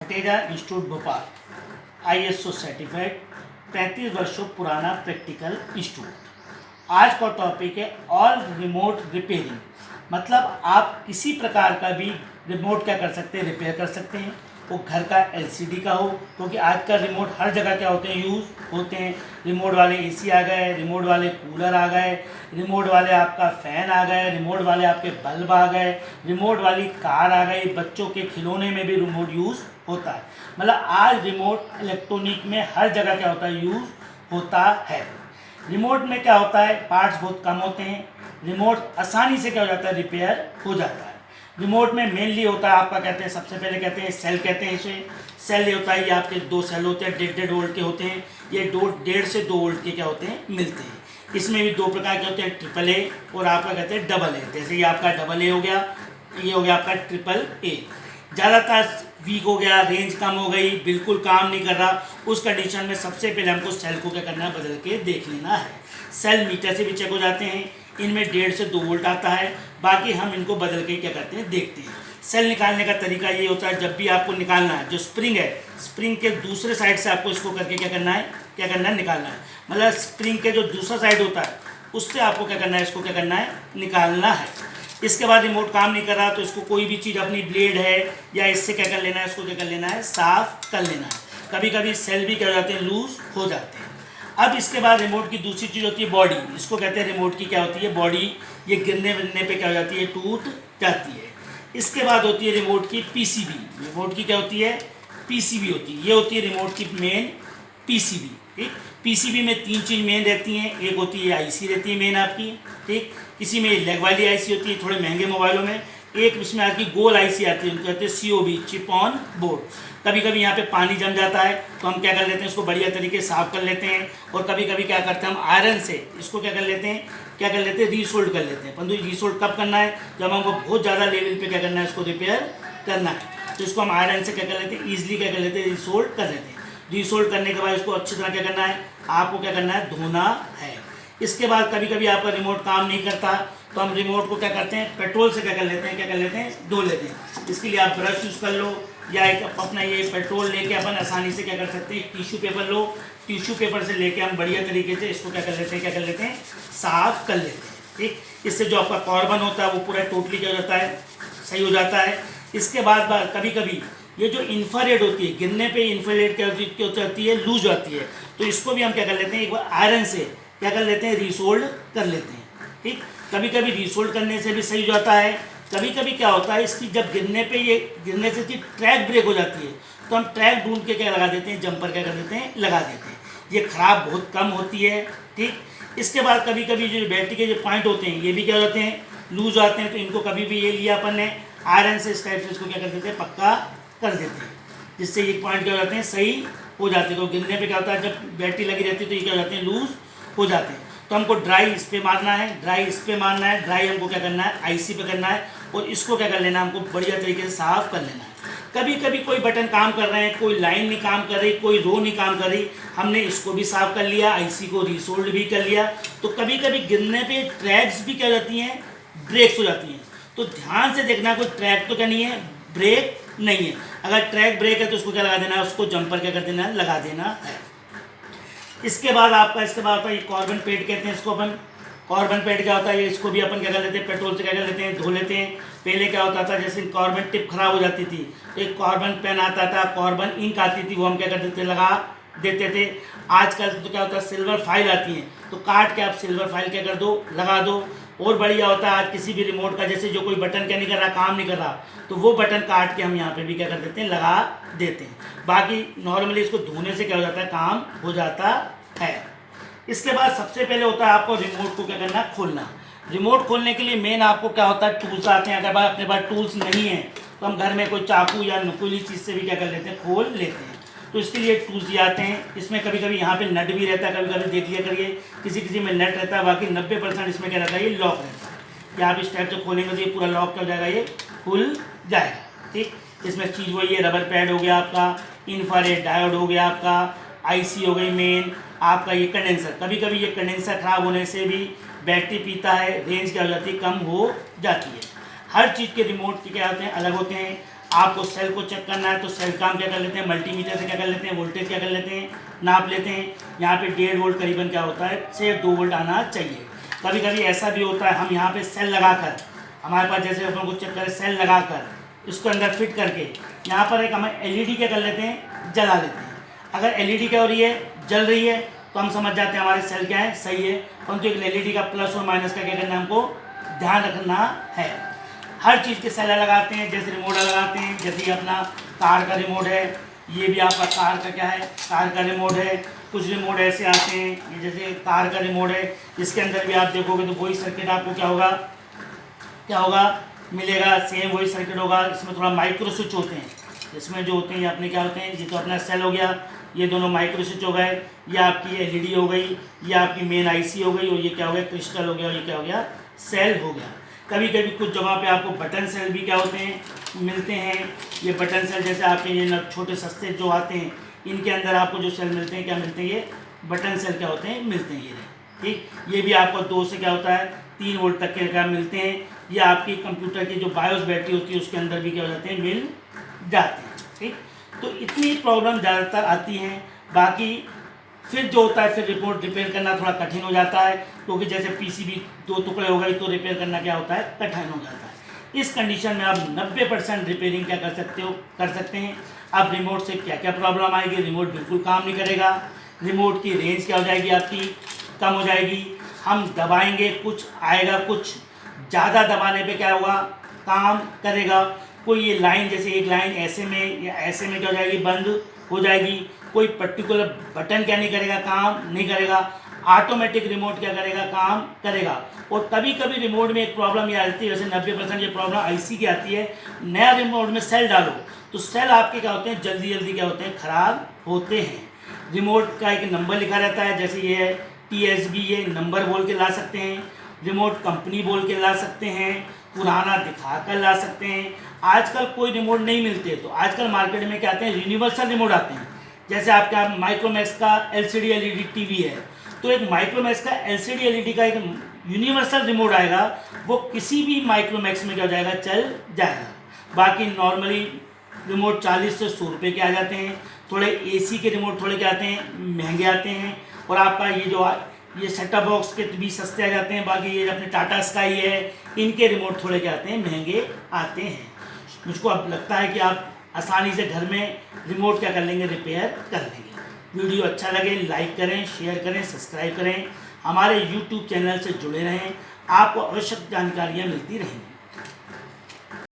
Teja institute Bhopal ISO certified 35 वर्षों पुराना practical institute. आज का टॉपिक है ऑल रिमोट रिपेयरिंग। मतलब आप किसी प्रकार का भी रिमोट क्या कर सकते हैं, रिपेयर कर सकते हैं। वो घर का LCD का हो, क्योंकि आज का रिमोट हर जगह क्या होते हैं, यूज़ होते हैं। रिमोट वाले AC आ गए, रिमोट वाले कूलर आ गए, रिमोट वाले आपका फ़ैन आ गए, रिमोट वाले आपके बल्ब आ गए, रिमोट वाली कार आ गई। बच्चों के खिलौने में भी रिमोट यूज़ होता है। मतलब आज रिमोट इलेक्ट्रॉनिक में हर जगह क्या होता है, यूज़ होता है। रिमोट में क्या होता है, पार्ट्स बहुत कम होते हैं। रिमोट आसानी से क्या हो जाता है, रिपेयर हो जाता है। रिमोट में मेनली होता है आपका, कहते हैं सबसे पहले कहते हैं सेल, कहते हैं इसे। सेल ये होता है, ये आपके 2 सेल होते हैं, 1.5 वोल्ट के होते हैं। ये 1.5 से 2 वोल्ट के क्या होते हैं, मिलते हैं। इसमें भी 2 प्रकार के होते हैं, AAA और आपका कहते हैं AA। जैसे ये आपका AA हो गया, ये हो गया आपका AAA। ज़्यादातर वीक हो गया, रेंज कम हो गई, बिल्कुल काम नहीं कर रहा, उस कंडीशन में सबसे पहले हमको सेल को क्या करना है, बदल के देख लेना है। सेल मीटर से भी चेक हो जाते हैं, इनमें 1.5 से 2 वोल्ट आता है। बाकी हम इनको बदल के क्या करते हैं, देखते हैं। सेल निकालने का तरीका ये होता है, जब भी आपको निकालना है, जो स्प्रिंग है, स्प्रिंग के दूसरे साइड से आपको इसको करके क्या करना है, निकालना है। मतलब स्प्रिंग के जो दूसरा साइड होता है, उससे आपको क्या करना है, इसको क्या करना है, निकालना है। इसके बाद रिमोट काम नहीं कर रहा तो इसको कोई भी चीज़, अपनी ब्लेड है या इससे क्या कर लेना है, इसको क्या कर लेना है, साफ कर लेना है। कभी कभी सेल भी क्या हो जाते हैं, लूज हो जाते हैं। अब इसके बाद रिमोट की दूसरी चीज़ होती है बॉडी। इसको कहते हैं रिमोट की क्या होती है, बॉडी। ये गिरने विरने पे क्या हो जाती है, टूट जाती है। इसके बाद होती है रिमोट की PCB। रिमोट की क्या होती है, PCB होती है। ये होती है रिमोट की मेन PCB। ठीक, PCB में 3 चीज़ मेन रहती हैं। एक होती है IC रहती है मेन आपकी, ठीक। किसी में लेग वाली IC होती है, थोड़े महंगे मोबाइलों में। एक इसमें आपकी गोल IC आती है, उनको कहते हैं COB, चिप ऑन बोर्ड। कभी कभी यहाँ पे पानी जम जाता है तो हम क्या कर लेते हैं, इसको बढ़िया तरीके से साफ कर लेते हैं। और कभी कभी क्या करते हैं, हम आयरन से इसको क्या कर लेते हैं, रीसोल्ड कर लेते हैं। परंतु रीसोल्ड कब करना है, जब हमको बहुत ज़्यादा लेवल पे क्या करना है, इसको रिपेयर करना है। तो इसको हम आयरन से क्या कर लेते हैं, ईजिली क्या कर लेते हैं, रीसोल्ड कर लेते हैं। रीसोल्ड करने के बाद इसको अच्छी तरह क्या करना है, आपको क्या करना है, धोना है। इसके बाद कभी कभी आपका रिमोट काम नहीं करता तो हम रिमोट को क्या करते हैं, पेट्रोल से क्या कर लेते हैं, धो लेते हैं। इसके लिए आप ब्रश यूज़ कर लो, या एक अपना ये पेट्रोल लेके अपन आसानी से क्या कर सकते हैं, टिश्यू पेपर लो। टिश्यू पेपर से लेके हम बढ़िया तरीके से इसको क्या कर लेते हैं, साफ कर लेते हैं। ठीक, इससे जो आपका कार्बन होता है वो पूरा टोटली क्या हो जाता है, सही हो जाता है। इसके बाद कभी कभी ये जो इंफ्रारेड होती है, गिरने पे इंफ्रारेड क्या होती है, लूज होती है। तो इसको भी हम क्या कर लेते हैं, एक बार आयरन से क्या कर लेते हैं, रीसोल्ड कर लेते हैं। ठीक, कभी कभी रीसोल्ड करने से भी सही हो जाता है। कभी कभी क्या होता है, इसकी जब गिरने से इसकी ट्रैक ब्रेक हो जाती है तो हम ट्रैक ढूंढ के क्या लगा देते हैं, जंपर क्या कर देते हैं, लगा देते हैं। ये ख़राब बहुत कम होती है। ठीक, इसके बाद कभी कभी जो बैटरी के जो पॉइंट होते हैं ये भी क्या होते हैं, लूज आते हैं। तो इनको कभी भी ये लिया अपन ने आयरन से, इस टाइप से इसको क्या कर देते हैं, पक्का कर देते हैं, जिससे ये पॉइंट क्या हो जाते हैं, सही हो जाते हैं। तो गिरने पे क्या होता है, जब बैटरी लगी रहती है तो ये क्या हो जाते हैं, लूज हो जाते हैं। तो हमको ड्राई इस पे मारना है, ड्राई इस पे मारना है, ड्राई हमको क्या करना है, IC पे करना है। और इसको क्या कर लेना है, हमको बढ़िया तरीके से साफ कर लेना है। कभी कभी कोई बटन काम कर रहे हैं, कोई लाइन नहीं काम कर रही, कोई रो नहीं काम कर रही, हमने इसको भी साफ कर लिया, IC को रीसोल्ड भी कर लिया। तो कभी कभी गिरने पे ट्रैक्स भी क्या हो जाती हैं, ब्रेक्स हो जाती हैं। तो ध्यान से देखना, कोई ट्रैक तो क्या नहीं है, ब्रेक नहीं है। अगर ट्रैक ब्रेक है तो उसको क्या लगा देना है, उसको जंपर क्या कर देना है, लगा देना है। इसके बाद ये कार्बन पेड कहते हैं इसको अपन। कार्बन पेड क्या होता है, ये इसको भी अपन क्या कर लेते हैं, पेट्रोल से क्या कर लेते हैं, धो लेते हैं। पहले क्या होता था, जैसे कार्बन टिप खराब हो जाती थी तो एक कार्बन पेन आता था, कार्बन इंक आती थी, वो हम क्या कर देते, लगा देते थे। आजकल तो क्या होता है, सिल्वर फाइल आती है, तो काट के आप सिल्वर फाइल क्या कर दो, लगा दो। और बढ़िया होता है, आज किसी भी रिमोट का जैसे जो कोई बटन क्या नहीं कर रहा, काम नहीं कर रहा, तो वो बटन काट के हम यहाँ पे भी क्या कर देते हैं, लगा देते हैं। बाकी नॉर्मली इसको धोने से क्या हो जाता है, काम हो जाता है। इसके बाद सबसे पहले होता है आपको रिमोट को क्या करना, खोलना। रिमोट खोलने के लिए मेन आपको क्या होता है, टूल्स आते हैं। अगर अपने पास टूल्स नहीं है तो हम घर में कोई चाकू या नुकीली चीज़ से भी क्या कर लेते हैं, खोल लेते हैं। तो इसके लिए टूल्स ये आते हैं। इसमें कभी कभी यहाँ पे नट भी रहता है, कभी कभी देख लिया करिए, किसी में नट रहता है, बाकी 90% इसमें क्या रहता है, ये लॉक रहता है। कि आप इस टाइप से खोलेंगे तो ये पूरा लॉक क्या हो जाएगा, ये खुल जाएगा। ठीक, इसमें चीज़ वही है, रबर पैड हो गया आपका, इंफ्रारेड डायोड हो गया आपका, IC हो गई मेन, आपका ये कंडेंसर। कभी कभी ये कंडेंसर खराब होने से भी बैटरी पीता है, रेंज क्या हो जाती है, कम हो जाती है। हर चीज़ के रिमोट के क्या होते हैं, अलग होते हैं। आपको सेल को चेक करना है तो सेल का हम क्या कर लेते हैं, मल्टीमीटर से क्या कर लेते हैं, वोल्टेज क्या कर लेते हैं, नाप लेते हैं। यहाँ पे 1.5 वोल्ट करीबन क्या होता है से 2 वोल्ट आना चाहिए। कभी कभी ऐसा भी होता है हम यहाँ पे सेल लगाकर, हमारे पास जैसे अपन को चेक करें सेल लगाकर इसको अंदर फिट करके यहाँ पर एक हमें एलईडी क्या कर लेते हैं, जला लेते हैं। अगर एलईडी क्या हो रही है, जल रही है, तो हम समझ जाते हैं हमारे सेल क्या है, सही है। परंतु एक एलईडी का प्लस और माइनस का क्या करना है, हमको ध्यान रखना है। हर चीज़ के सेल लगाते हैं, जैसे रिमोट लगाते हैं, जैसे ये अपना कार का रिमोट है, ये भी आपका कार का क्या है, कार का रिमोट है। कुछ रिमोट ऐसे आते हैं, ये जैसे कार का रिमोट है, इसके अंदर भी आप देखोगे तो वही सर्किट आपको क्या होगा मिलेगा, सेम वही सर्किट होगा। इसमें थोड़ा माइक्रो स्विच होते हैं, इसमें जो होते हैं ये अपने क्या होते हैं, ये तो अपना सेल हो गया, ये दोनों माइक्रो स्विच हो गए, ये आपकी एलईडी हो गई, ये आपकी मेन आईसी हो गई, और ये क्या हो गया, क्रिस्टल हो गया, और ये क्या हो गया, सेल हो गया। कभी कभी कुछ जगह पे आपको बटन सेल भी क्या होते हैं, मिलते हैं। ये बटन सेल जैसे आपके ये छोटे सस्ते जो आते हैं, इनके अंदर आपको जो सेल मिलते हैं क्या मिलते हैं, ये बटन सेल क्या होते हैं, मिलते हैं। ये ठीक, ये भी आपको 2 से क्या होता है 3 वोल्ट तक के क्या मिलते हैं। ये आपकी कंप्यूटर की जो बायोस बैटरी होती है उसके अंदर भी क्या हो जाते हैं, मिल जाते हैं। ठीक, तो इतनी प्रॉब्लम ज़्यादातर आती हैं। बाकी फिर जो होता है, फिर रिमोट रिपेयर करना थोड़ा कठिन हो जाता है, क्योंकि जैसे पीसीबी 2 टुकड़े हो गए तो रिपेयर करना क्या होता है, कठिन हो जाता है। इस कंडीशन में आप 90% रिपेयरिंग क्या कर सकते हैं। अब रिमोट से क्या क्या प्रॉब्लम आएगी, रिमोट बिल्कुल काम नहीं करेगा, रिमोट की रेंज क्या हो जाएगी, आपकी कम हो जाएगी। हम दबाएंगे कुछ आएगा, कुछ ज़्यादा दबाने पे क्या होगा, काम करेगा। कोई ये लाइन जैसे एक लाइन ऐसे में या ऐसे में क्या हो जाएगी, बंद हो जाएगी। कोई पर्टिकुलर बटन क्या नहीं करेगा, काम नहीं करेगा। ऑटोमेटिक रिमोट क्या करेगा, काम करेगा। और कभी कभी रिमोट में एक प्रॉब्लम ये आती है, वैसे 90% ये प्रॉब्लम आईसी की आती है। नया रिमोट में सेल डालो तो सेल आपके क्या होते हैं, जल्दी जल्दी क्या होते हैं, ख़राब होते हैं। रिमोट का एक नंबर लिखा रहता है, जैसे ये है TSB, ये नंबर बोल के ला सकते हैं। रिमोट कंपनी बोल के ला सकते हैं, पुराना दिखा कर ला सकते हैं। आजकल कोई रिमोट नहीं मिलते, तो आजकल मार्केट में क्या आते हैं, यूनिवर्सल रिमोट आते हैं। जैसे आपका माइक्रोमैक्स का LCD LED टीवी है, तो एक माइक्रोमैक्स का LCD LED का एक यूनिवर्सल रिमोट आएगा, वो किसी भी माइक्रोमैक्स में क्या हो जाएगा, चल जाएगा। बाकी नॉर्मली रिमोट 40 से 100 रुपये के आ जाते हैं। थोड़े AC के रिमोट थोड़े क्या आते हैं, महंगे आते हैं। और आपका ये सेटअप बॉक्स के भी सस्ते आ जाते हैं। बाकी ये अपने टाटा स्काई है, इनके रिमोट थोड़े क्या आते हैं, महंगे आते हैं। मुझको अब लगता है कि आप आसानी से घर में रिमोट क्या कर लेंगे, रिपेयर कर लेंगे। वीडियो अच्छा लगे लाइक करें, शेयर करें, सब्सक्राइब करें। हमारे YouTube चैनल से जुड़े रहें, आपको आवश्यक जानकारियाँ मिलती रहेंगी।